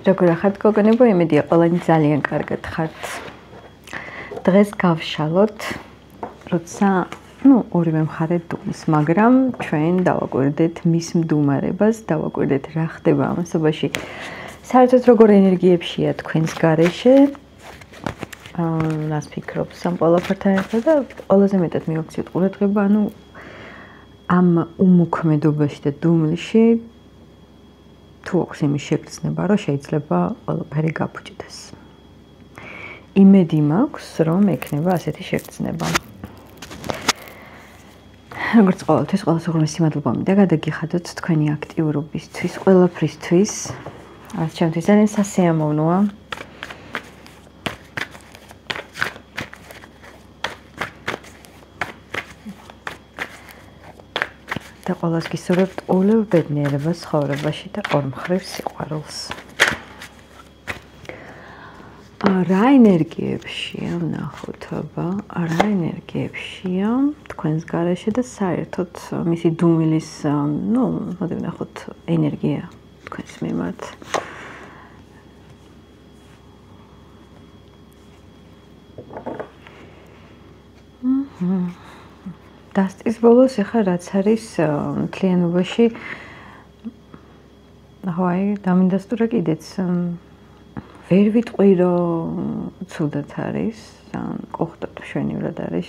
როგორ ხართ გოგონებო, იმედია ყველანი ძალიან კარგად ხართ. დღეს გავშალოთ, როცა, ორივე მხარე დუმს, მაგრამ ჩვენ დავაკვირდეთ მის მდუმარებას, დავაკვირდეთ რა ხდება ამასობაში. საერთოდ როგორ ენერგიებშია თქვენს გარეშე. რას ფიქრობთ ამ ყველაფერთან ერთად და ყველაზე მეტად მივაქციოთ ყურადღება, ამ უმოქმედობაში და დუმლში თუ აქვს იმის შეგრძნება, რომ შეიძლება ყველაფერი გაფუჭდეს. იმედი მაქვს, რომ ექნება ასეთი შეგრძნება. როგორც ყოველთვის, ყველას უღრმესი მადლობა მინდა გადაგიხადოთ თქვენი აქტიურობისთვის, ყველაფრისთვის. რაც ჩემთვის ძალიან სასიამოვნოა. და ყველას გისურვებთ ოლევ ბედნიერებას ცხოვრებაში და ორმხრივ სიყვარულს. რა ენერგიებშია, ვნახოთ აბა, რა ენერგიებშია თქვენს გარეშე და საერთოდ მისი დუმილის, მოდი ვნახოთ ენერგია თქვენს მიმართ. დასტის ბოლოს ახლა რაც არის მთლიანობაში დამინდასტურა კიდეც ვერ ვიტყვი რომ ცუდად არის, კოხტად მშვენივრად არის,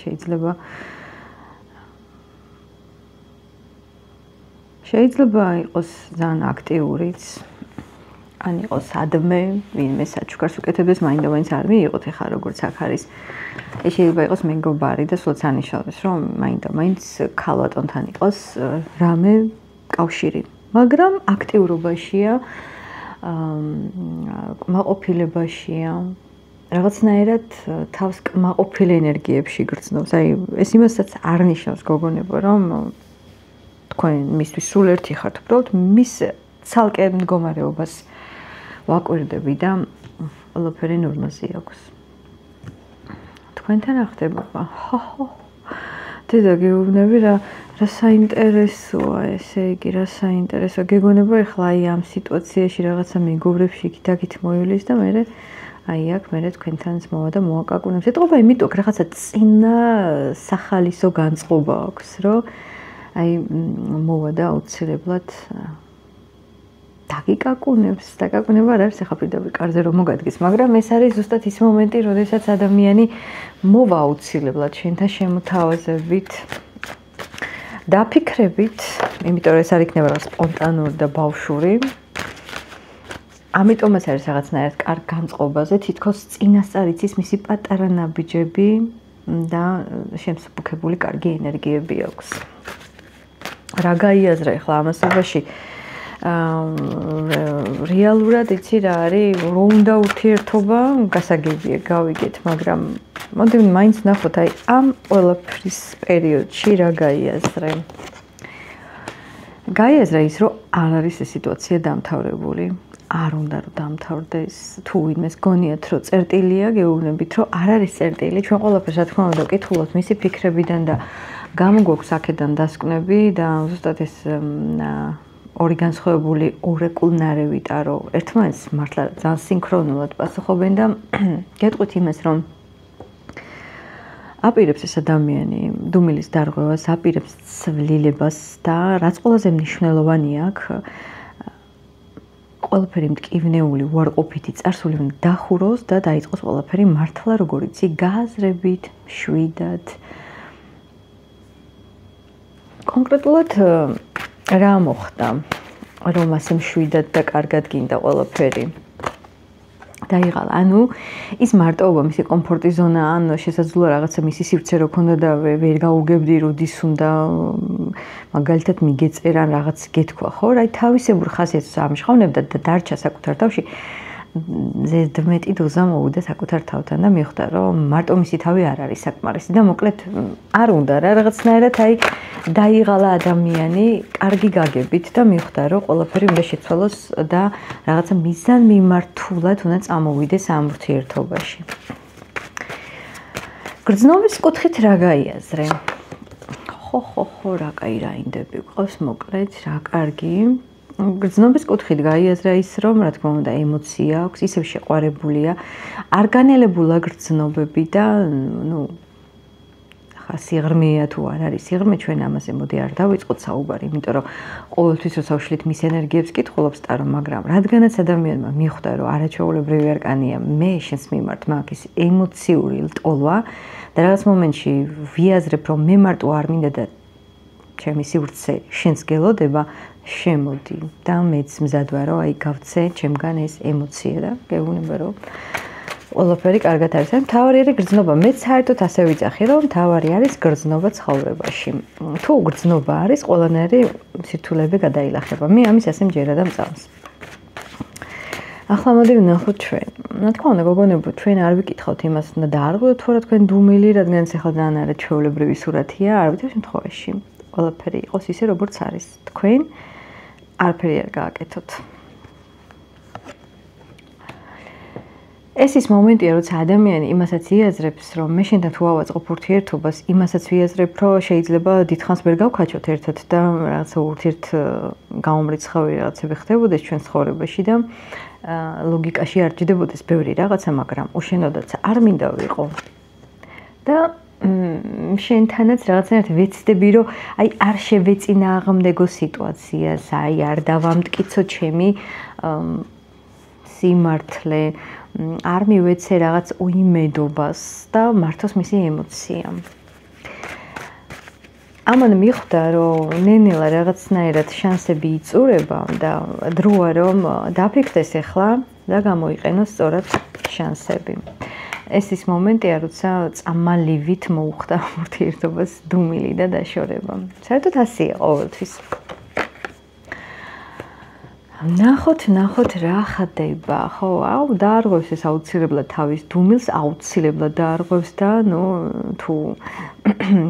შეიძლება იყოს ძალიან აქტიურიც, ან იყოს ადმე, ვინმე საჩუქარს უკეთებდეს, მაინდა-მაინც არ მიიღოთ ახლა როგორც აქ არის. შეიძლება იყოს მეგობარი და სულაც ანიშნავს, რომ მაინდა-მაინც ქალბატონთან იყოს რამე კავშირი, მაგრამ აქტიურობაშია, კმაყოფილებაშია, რაღაცნაირად თავს კმაყოფილ ენერგიებში გრძნობს. ეს იმასაც არ ნიშნავს გოგონებო, რომ თქვენ მისთვის სულ ერთი ხართ, უბრალოდ მის ცალკე მდგომარეობას ვაკვირდები და ყველაფერი ნორმაზე აქვს. თქვენთან რა ხდებოდა? დედა გეუბნები რა საინტერესოა, ესე იგი რა საინტერესოა. გეგონება ეხლა ამ სიტუაციაში რაღაცა მეგობრებს იქით-აქით მოივლის და მე აქ თქვენთანაც მოვა და მოაკაკუნებს. ეტყობა იმიტომ რაღაცა წინა სახალისო განწყობა აქვს, რომ მოვა და აუცილებლად დაკაკუნება არ არის ახლა პირდაპირ კარზე რომ მოგადგეს, მაგრამ ეს არის ზუსტად ის მომენტი, როდესაც ადამიანი მოვა აუცილებლად შენთან შემოთავაზებით, დაფიქრებით, იმიტომ რომ ეს არ იქნება რა სპონტანური და ბავშვური. ამიტომაც არის რაღაცნაირად კარგ განწყობაზე, თითქოს წინასწარ იცის მისი პატარა ნაბიჯები და შემსუბუქებული კარგი ენერგიები აქვს. რა გაიაზრა ახლა ამასობაში? რეალურად იცი რა არის, რომ უნდა ურთიერთობა, გასაგებია გავიგეთ, მაგრამ მოდი მაინც ნახოთ, ამ ყველაფრის პერიოდში რა გაიაზრე. გაიაზრა ის, რომ არ არის ეს სიტუაცია დამთავრებული. არ უნდა რომ დამთავრდეს, თუ ვინმეს გონიათ, რომ წერტილია, გეუბნებით, რომ არ არის წერტილი, ჩვენ ყველაფერს რა თქმა უნდა ვკითხულობთ მისი ფიქრებიდან და გამოგვაქვს აქედან დასკვნები და ზუსტად ეს ორი განსხვავებული ორეკულნარევი ტარო ერთმანეთს მართლა ძალიან სინქრონულად პასუხობენ და გეტყვით იმას, რომ აპირებს ეს ადამიანი დუმილის დარღვევას, აპირებს ცვლილებას და რაც ყველაზე მნიშვნელოვანია აქ, ყველაფერი მტკივნეული, უარყოფითი წარსული დახუროს და დაიწყოს ყველაფერი მართლა როგორ იცი, გააზრებით, მშვიდად. კონკრეტულად რა მოხდა, რომ ასე მშვიდად და კარგად გინდა ყველაფერი დაიღალა. ის მარტოობა, მისი კომფორტი ზონა, ან შესაძლოა რაღაცა მისი სივრცე რო ქონდა და ვერ გაუგებდი, როდის უნდა მაგალითად მიგეწერა, რაღაც გეთქვა, ხო? თავისებურ ხასიათს ამჟღავნებდა და დარჩა საკუთარ თავში. ზედმეტი დოზა მოვიდა საკუთარ თავთან და მიხვდა, რომ მარტო მისი თავი არ არის საკმარისი და მოკლედ არ უნდა რა რაღაცნაირად დაიღალა ადამიანი კარგი გაგებით და მიხვდა, რომ ყველაფერი უნდა შეცვალოს და რაღაცა მიზანმიმართულად უნდა წამოვიდეს ამ ურთიერთობაში. გრძნობის კუთხით რა გაიაზრე? ხო, რა კაი რაინდები გვყავს მოკლედ, რა კარგი. გრძნობის კუთხით გაიაზრა ის, რომ რა თქმა უნდა ემოცია აქვს, ისევ შეყვარებულია, არ განელებულა გრძნობები და ხა სიღრმეა თუ არ არის სიღრმე, ჩვენ ამაზე მოდი არ დავიწყოთ საუბარი, იმიტომ რომ ყოველთვის როცა ვშლით მის ენერგიებს კითხულობს ტარო, მაგრამ რადგანაც ადამიანმა მიხვდა, რომ არაჩვეულებრივი არკანია, მე შენს მიმართ მაქვს ის ემოციური ლტოლვა და რაღაც მომენტში ვიაზრებ, რომ მე მარტო არ მინდა და ჩემი სივრცე შენს გელოდება, შემოდი და მეც მზად ვარ, რომ აი გავცე ჩემგან ეს ემოცია და გეუბნება, რომ ყველაფერი კარგად არის. მთავარი არის გრძნობა. მეც საერთოდ ასე ვიძახი, რომ მთავარი არის გრძნობა ცხოვრებაში. თუ გრძნობა არის, ყველანაირი სირთულეები გადაილახება. მე ამის ასე მჯერა და მწამს. ახლა მოდი ვნახოთ ჩვენ. რა თქმა უნდა, გოგონებო, ჩვენ არ ვიკითხავთ იმას, უნდა დაარღვიოთ თუ რა თქვენ დუმილი, რადგან ეს ახლა ძალიან არაჩვეულებრივი სურათია, არავითარ შემთხვევაში. ყველაფერი იყოს ისე, როგორც არის. თქვენ არაფერი არ გააკეთოთ. ეს ის მომენტია, როცა ადამიანი იმასაც იაზრებს, რომ მე შენთან თუ ავაწყობ ურთიერთობას, იმასაც ვიაზრებ, რომ შეიძლება დიდხანს ვერ გავქაჩოთ ერთად და რაღაცა ურთიერთ გაუმრიცხავი რაღაცები ხდებოდეს ჩვენ ცხოვრებაში და ლოგიკაში არ ჯდებოდეს ბევრი რაღაცა, მაგრამ უშენოდაც არ მინდა ვიყო. და შენთანაც რაღაცნაირად ვეცდები, რომ აი არ შევეწინააღმდეგო სიტუაციას, აი არ დავამტკიცო ჩემი სიმართლე, არ მივეცე რაღაც უიმედობას და მართოს მისი ემოცია. ამან მიხვდა, რომ ნენელა რაღაცნაირად შანსები იწურება და დროა რომ დაფიქრდეს ახლა და გამოიყენოს სწორად შანსები. ეს ის მომენტია, როცა წამალივით მოუხდა ურთიერთობას დუმილი და დაშორება. საერთოდ ასეა ყოველთვის. ნახოთ რა ხდება, ხო, დაარღვევს ეს აუცილებლად თავის დუმილს, აუცილებლად დაარღვევს და თუ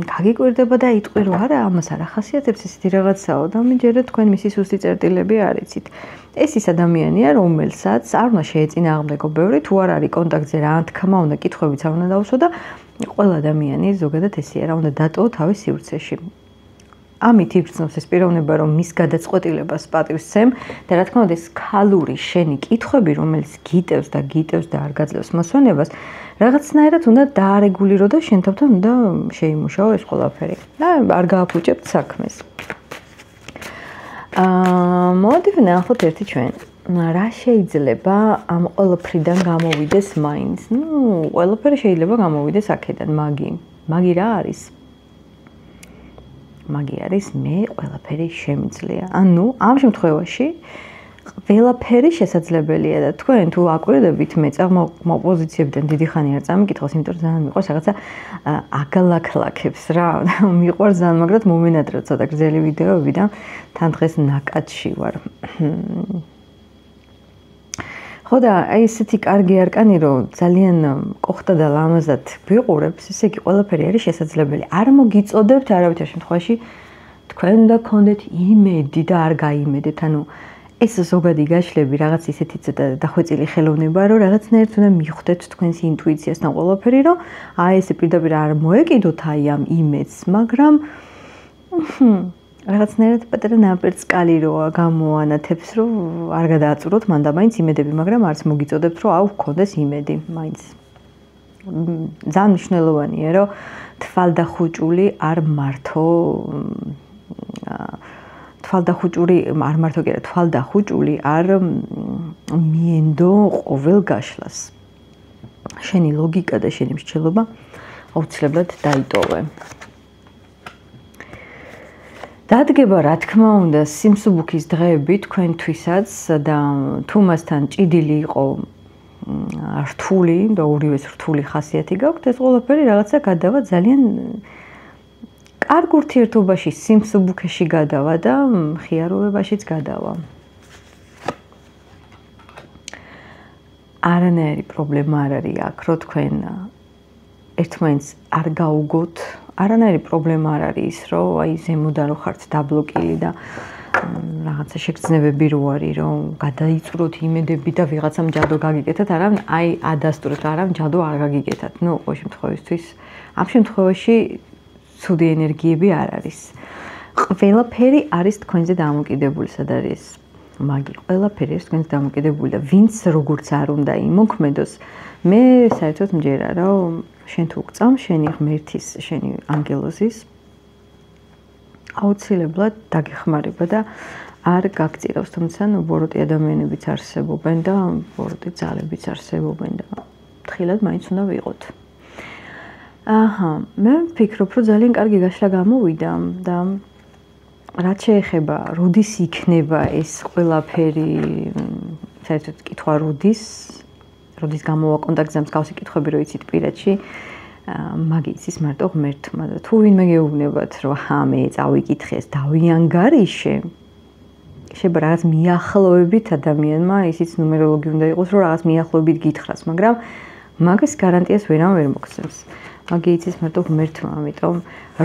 გაგიკვირდება და იტყვი, რომ არა, ამას არ ახასიათებს ესეთი რაღაცაო და მიჯერეთ თქვენ მისი სუსტი წერტილები არ იცით. ეს ის ადამიანია, რომელსაც არ უნდა შეეწინააღმდეგო ბევრი, თუ არ არის კონტაქტზე რა თქმა უნდა, კითხვებიც არ უნდა დაუსვა და ყველა ადამიანი ზოგადად ესეა, რა უნდა დატოვო თავის სივრცეში. ამით იგრძნობს ეს პიროვნება, რომ მის გადაწყვეტილებას პატივს სცემ და რა თქმა უნდა ეს ქალური შენი კითხვები, რომელიც გიტევს და არ გაძლევს მოსვენებას, რაღაცნაირად უნდა დაარეგულირო და შენ თავთან უნდა შეიმუშაო ეს ყველაფერი. და არ გააფუჭებთ საქმეს. მოდი ვნახოთ ერთი ჩვენ. რა შეიძლება ამ ყველაფრიდან გამოვიდეს მაინც? ყველაფერი შეიძლება გამოვიდეს აქედან, მაგი რა არის? მაგი არის მე ყველაფერი შემიძლია. ანუ ამ შემთხვევაში ყველაფერი შესაძლებელია და თქვენ თუ აკვირდებით მე მოპოზიციებიდან დიდი ხანი არ წამიკითხავს, იმიტომ რომ ძალიან მიყვარს რაღაცა აგალაკლაკებს რა. მიყვარს ძალიან, მაგრამ მომენატრა ცოტა გრძელი ვიდეოები და თან დღეს ნაკადში ვარ. ხო და აი ესეთი კარგი არკანი რომ ძალიან კოხტა და ლამაზად ვიყურებს, ესე იგი ყველაფერი არის შესაძლებელი. არ მოგიწოდებთ არავითარ შემთხვევაში თქვენ უნდა გქონდეთ იმედი და არ გაიმედეთ. ანუ ეს ზოგადი გაშლები რაღაც ისეთი დახვეწილი ხელოვნება, რომ რაღაცნაირად უნდა მიხვდეთ თქვენს ინტუიციასთან ყველაფერი, რომ აი ესე პირდაპირ არ მოეკიდოთ აი ამ იმედს, მაგრამ რაღაცნაირად პატარა ნაპერწკალი როა გამოანათებს, რომ არ გადააწუროთ მან და მაინც იმედები, მაგრამ არც მოგიწოდებთ, რომ აუ გქონდეს იმედი, მაინც. ძალიან მნიშვნელოვანია, რომ თვალდახუჭული არ მართო თვალდახუჭული არ მიენდო ყოველ გაშლას. შენი ლოგიკა და შენი მსჯელობა აუცილებლად დაიტოვე. დადგება რა თქმა უნდა სიმსუბუქის დღეები თქვენთვისაც და თუ მასთან ჭიდილი იყო რთული და ორივეს რთული ხასიათი გაქვთ, ეს ყველაფერი რაღაცა გადავა ძალიან კარგ ურთიერთობაში, სიმსუბუქეში გადავა და ხიარულებაშიც გადავა. არანაირი პრობლემა არ არის აქ, რომ თქვენ ერთმანეთს არ გაუგოთ. არანაირი პრობლემა არ არის ის, რომ აი ზემოდან რო ხართ დაბლოკილი და რაღაცა შეგრძნებები რო არის, რომ გადაიწუროთ იმედები და ვიღაცამ ჯადო გაგიკეთათ, არა, აი ადასტურეთ, არა, ჯადო არ გაგიკეთათ. ყოველ შემთხვევისთვის, ამ შემთხვევაში ცუდი ენერგიები არ არის. ყველაფერი არის თქვენზე დამოკიდებული, სად არის მაგი ყველაფერი ეს თქვენს დამოკიდებული და ვინც როგორც არ უნდა იმოქმედოს, მე საერთოდ მჯერა რომ შენ თუ გწამ შენი ღმერთის, შენი ანგელოზის აუცილებლად დაგეხმარება და არ გაგწირავს, თუმცა ბოროტი ადამიანებიც არსებობენ და ბოროტი ძალებიც არსებობენ და თხილად მაინც უნდა ვიყოთ. მე ვფიქრობ, რომ ძალიან კარგი გაშლა გამოვიდა და რაც შეეხება, როდის იქნება ეს ყველაფერი, საერთოდ კითხვა როდის გამოვა კონტაქტზე მსგავსი კითხვები რო იცით პირადში, მაგის ის მარტო ღმერთმა და თუ ვინმე გეუბნებათ, რომ მე წავიკითხე ეს დავიანგარიშე, შეიძლება რაღაც მიახლოებით ადამიანმა ისიც ნუმეროლოგი უნდა იყოს, რომ რაღაც მიახლოებით გითხრას, მაგრამ მაგის გარანტიას ვერავინ ვერ მოგცემს. მაგის ის მარტო ღმერთმა, ამიტომ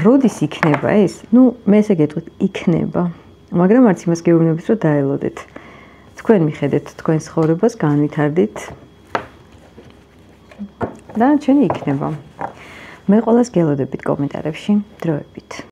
როდის იქნება ეს? მე ესე გეტყვით, იქნება. მაგრამ არც იმას გეუბნებით, რომ დაელოდეთ. თქვენ მიხედეთ თქვენს ცხოვრებას, განვითარდით და ჩვენი იქნება. მე ყველას გელოდებით კომენტარებში, დროებით.